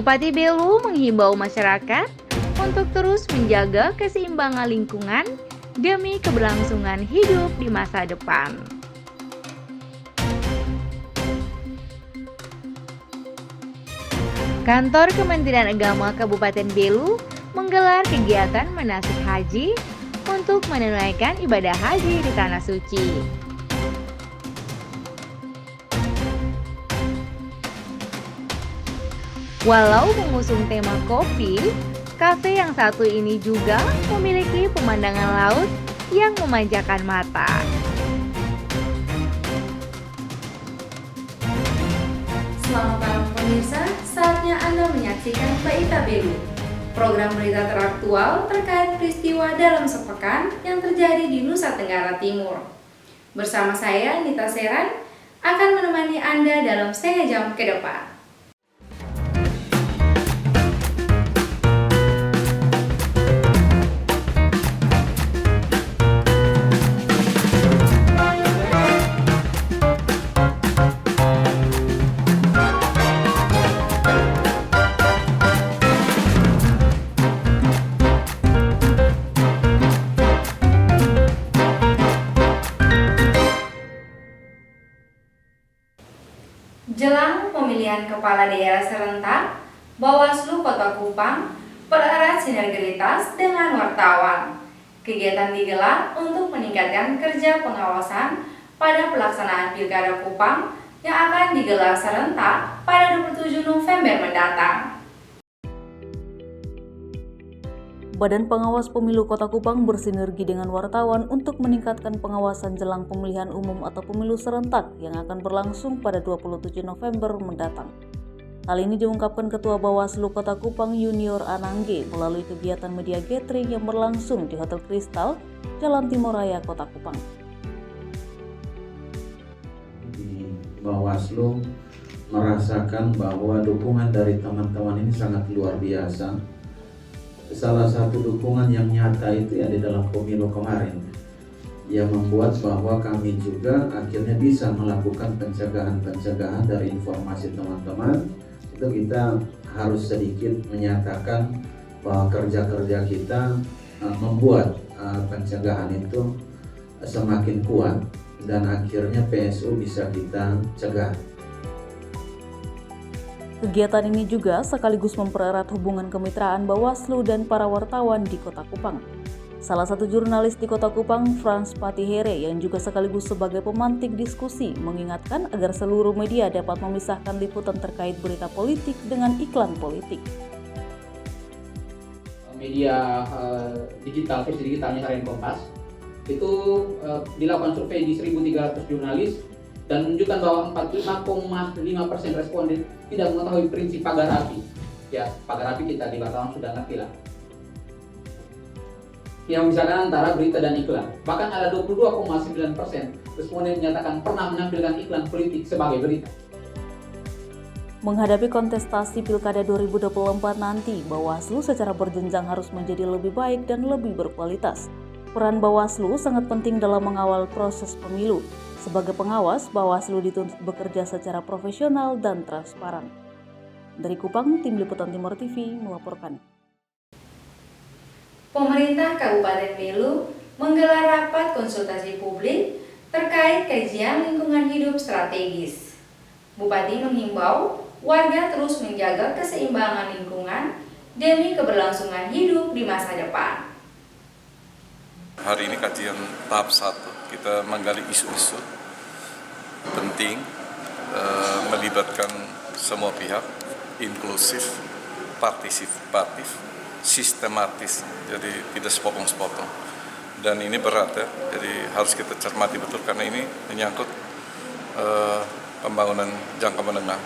Bupati Belu menghimbau masyarakat untuk terus menjaga keseimbangan lingkungan demi keberlangsungan hidup di masa depan. Kantor Kementerian Agama Kabupaten Belu menggelar kegiatan manasik haji untuk menunaikan ibadah haji di Tanah Suci. Walau mengusung tema kopi, kafe yang satu ini juga memiliki pemandangan laut yang memanjakan mata. Selamat malam pemirsa, saatnya Anda menyaksikan Berita Belu, program berita teraktual terkait peristiwa dalam sepekan yang terjadi di Nusa Tenggara Timur. Bersama saya, Nita Seran, akan menemani Anda dalam setengah jam ke depan. Jelang pemilihan kepala daerah serentak, Bawaslu Kota Kupang pererat sinergitas dengan wartawan. Kegiatan digelar untuk meningkatkan kerja pengawasan pada pelaksanaan Pilkada Kupang yang akan digelar serentak pada 27 November mendatang. Badan Pengawas Pemilu Kota Kupang bersinergi dengan wartawan untuk meningkatkan pengawasan jelang pemilihan umum atau pemilu serentak yang akan berlangsung pada 27 November mendatang. Hal ini diungkapkan Ketua Bawaslu Kota Kupang Junior Anangge melalui kegiatan media gathering yang berlangsung di Hotel Kristal, Jalan Timur Raya, Kota Kupang. Di Bawaslu merasakan bahwa dukungan dari teman-teman ini sangat luar biasa. Salah satu dukungan yang nyata itu ya di dalam pemilu kemarin yang membuat bahwa kami juga akhirnya bisa melakukan pencegahan dari informasi teman-teman. Itu kita harus sedikit menyatakan bahwa kerja-kerja kita membuat pencegahan itu semakin kuat dan akhirnya PSU bisa kita cegah. Kegiatan ini juga sekaligus mempererat hubungan kemitraan Bawaslu dan para wartawan di Kota Kupang. Salah satu jurnalis di Kota Kupang, Frans Patihere, yang juga sekaligus sebagai pemantik diskusi, mengingatkan agar seluruh media dapat memisahkan liputan terkait berita politik dengan iklan politik. Media digital, versi digitalnya Harian Kompas, itu dilakukan survei di 1.300 jurnalis dan menunjukkan bahwa 45,5% responden tidak mengetahui prinsip pagar api. Ya, pagar api kita di wartawan sudah ngerti lah. Yang misalkan antara berita dan iklan. Bahkan ada 22,9% responden menyatakan pernah menampilkan iklan politik sebagai berita. Menghadapi kontestasi Pilkada 2024 nanti, Bawaslu secara berjenjang harus menjadi lebih baik dan lebih berkualitas. Peran Bawaslu sangat penting dalam mengawal proses pemilu. Sebagai pengawas, Bawaslu dituntut bekerja secara profesional dan transparan. Dari Kupang, Tim Liputan Timur TV melaporkan. Pemerintah Kabupaten Belu menggelar rapat konsultasi publik terkait kajian lingkungan hidup strategis. Bupati menghimbau warga terus menjaga keseimbangan lingkungan demi keberlangsungan hidup di masa depan. Hari ini kajian tahap 1, kita menggali isu-isu penting, melibatkan semua pihak, inklusif, partisipatif, sistematis, jadi tidak sepotong-sepotong. Dan ini berat ya, jadi harus kita cermati betul karena ini menyangkut pembangunan jangka menengah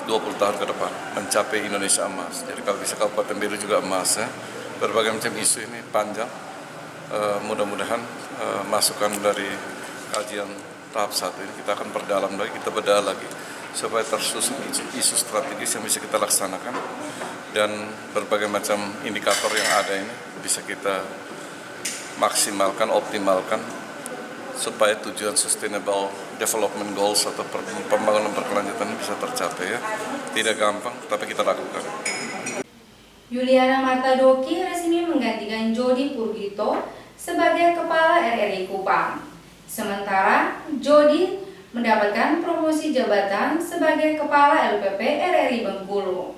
20 tahun ke depan, mencapai Indonesia emas. Jadi kalau bisa Kabupaten Belu juga emas ya, berbagai macam isu ini panjang. Mudah-mudahan masukan dari kajian tahap 1 ini kita akan perdalam lagi, kita bedah lagi supaya tersusun isu strategis yang bisa kita laksanakan dan berbagai macam indikator yang ada ini bisa kita maksimalkan, optimalkan supaya tujuan Sustainable Development Goals atau pembangunan berkelanjutan bisa tercapai ya. Tidak gampang, tapi kita lakukan. Yuliana Martadoki resmi menggantikan Jody Purgito sebagai Kepala RRI Kupang. Sementara Jody mendapatkan promosi jabatan sebagai Kepala LPP RRI Bengkulu.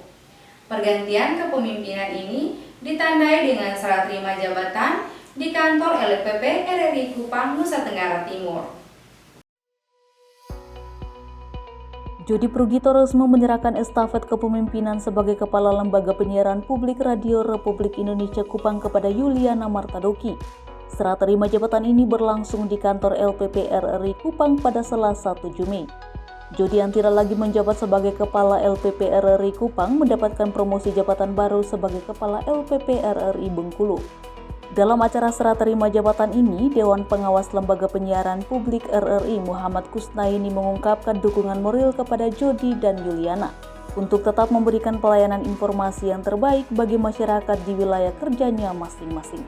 Pergantian kepemimpinan ini ditandai dengan serah terima jabatan di kantor LPP RRI Kupang, Nusa Tenggara Timur. Jody Purgito resmi menyerahkan estafet kepemimpinan sebagai Kepala Lembaga Penyiaran Publik Radio Republik Indonesia Kupang kepada Yuliana Martadoki. Serah terima jabatan ini berlangsung di kantor LPP RRI Kupang pada Selasa 7 Mei. Jody yang tidak lagi menjabat sebagai Kepala LPP RRI Kupang mendapatkan promosi jabatan baru sebagai Kepala LPP RRI Bengkulu. Dalam acara serah terima jabatan ini, Dewan Pengawas Lembaga Penyiaran Publik RRI Muhammad Kusnaini mengungkapkan dukungan moral kepada Jody dan Yuliana untuk tetap memberikan pelayanan informasi yang terbaik bagi masyarakat di wilayah kerjanya masing-masing.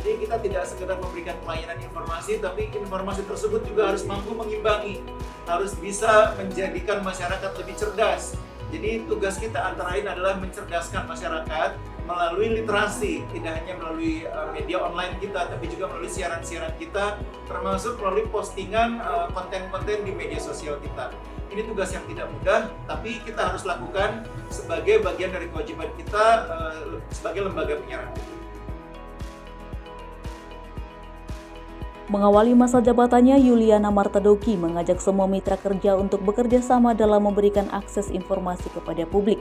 Jadi kita tidak sekedar memberikan pelayanan informasi, tapi informasi tersebut juga harus mampu mengimbangi, harus bisa menjadikan masyarakat lebih cerdas. Jadi tugas kita antara lain adalah mencerdaskan masyarakat melalui literasi, tidak hanya melalui media online kita, tapi juga melalui siaran-siaran kita, termasuk melalui postingan konten-konten di media sosial kita. Ini tugas yang tidak mudah, tapi kita harus lakukan sebagai bagian dari kewajiban kita sebagai lembaga penyiaran. Mengawali masa jabatannya, Yuliana Martadoki mengajak semua mitra kerja untuk bekerja sama dalam memberikan akses informasi kepada publik.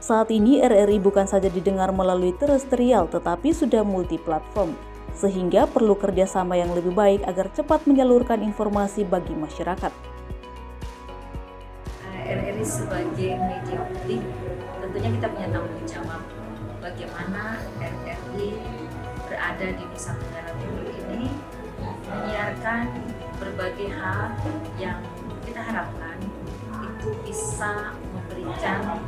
Saat ini RRI bukan saja didengar melalui terestrial tetapi sudah multiplatform, sehingga perlu kerjasama yang lebih baik agar cepat menyalurkan informasi bagi masyarakat. RRI sebagai media publik, tentunya kita punya tanggung jawab bagaimana RRI berada di Nusa Tenggara Timur ini menyiarkan berbagai hal yang kita harapkan itu bisa memberikan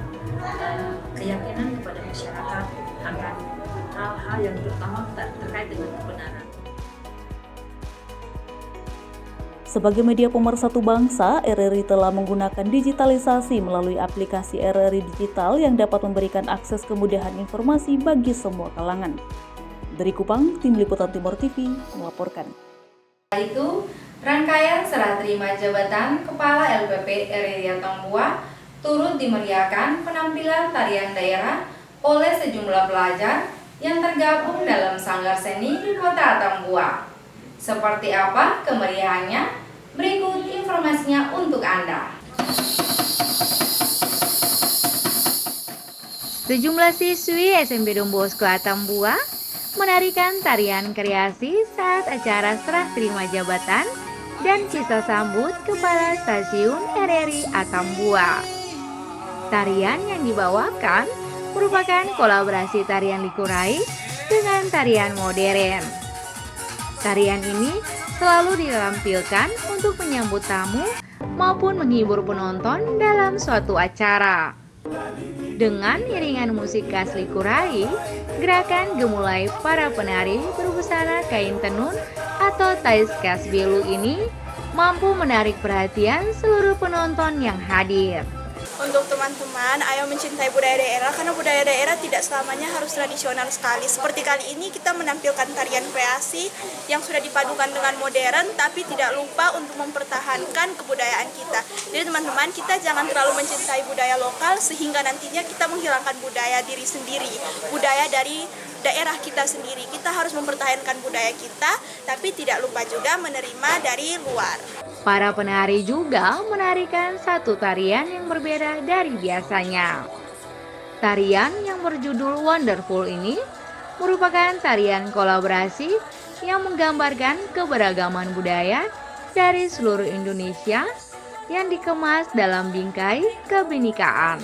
keyakinan kepada masyarakat akan hal-hal yang terutama terkait dengan kebenaran. Sebagai media pemersatu bangsa, RRI telah menggunakan digitalisasi melalui aplikasi RRI Digital yang dapat memberikan akses kemudahan informasi bagi semua kalangan. Dari Kupang, Tim Liputan Timur TV melaporkan. Itu rangkaian serah terima jabatan Kepala LPP RRI Atambua turut dimeriahkan penampilan tarian daerah oleh sejumlah pelajar yang tergabung dalam sanggar seni di Kota Atambua. Seperti apa kemeriahannya? Berikut informasinya untuk Anda. Sejumlah siswi SMP Don Bosco Atambua menarikan tarian kreasi saat acara serah terima jabatan dan sisa sambut Kepala Stasiun RRI Atambua. Tarian yang dibawakan merupakan kolaborasi tarian Likurai dengan tarian modern. Tarian ini selalu ditampilkan untuk menyambut tamu maupun menghibur penonton dalam suatu acara. Dengan iringan musik khas Likurai, gerakan gemulai para penari berbusana kain tenun atau tais khas Belu ini mampu menarik perhatian seluruh penonton yang hadir. Untuk teman-teman, ayo mencintai budaya daerah karena budaya daerah tidak selamanya harus tradisional sekali. Seperti kali ini kita menampilkan tarian kreasi yang sudah dipadukan dengan modern tapi tidak lupa untuk mempertahankan kebudayaan kita. Jadi teman-teman, kita jangan terlalu mencintai budaya lokal sehingga nantinya kita menghilangkan budaya diri sendiri, budaya dari daerah kita sendiri. Kita harus mempertahankan budaya kita tapi tidak lupa juga menerima dari luar. Para penari juga menarikan satu tarian yang berbeda dari biasanya. Tarian yang berjudul Wonderful ini merupakan tarian kolaborasi yang menggambarkan keberagaman budaya dari seluruh Indonesia yang dikemas dalam bingkai kebinekaan.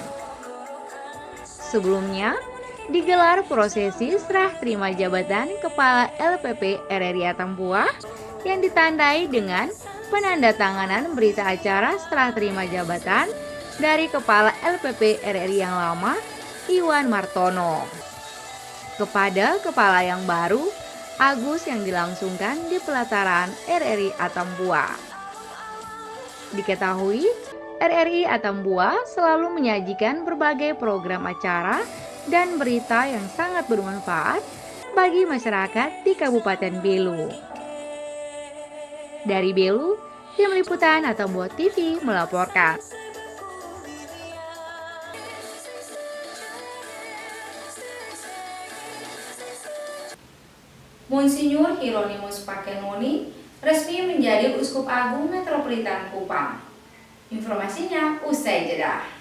Sebelumnya, digelar prosesi serah terima jabatan Kepala LPP RRI Atambua yang ditandai dengan penandatanganan berita acara serah terima jabatan dari Kepala LPP RRI yang lama, Iwan Martono, kepada Kepala yang baru, Agus, yang dilangsungkan di pelataran RRI Atambua. Diketahui, RRI Atambua selalu menyajikan berbagai program acara dan berita yang sangat bermanfaat bagi masyarakat di Kabupaten Belu. Dari Belu, Tim Liputan Atambua TV melaporkan. Monsinyur Hieronymus Pakenoni resmi menjadi Uskup Agung Metropolitan Kupang. Informasinya usai jeda.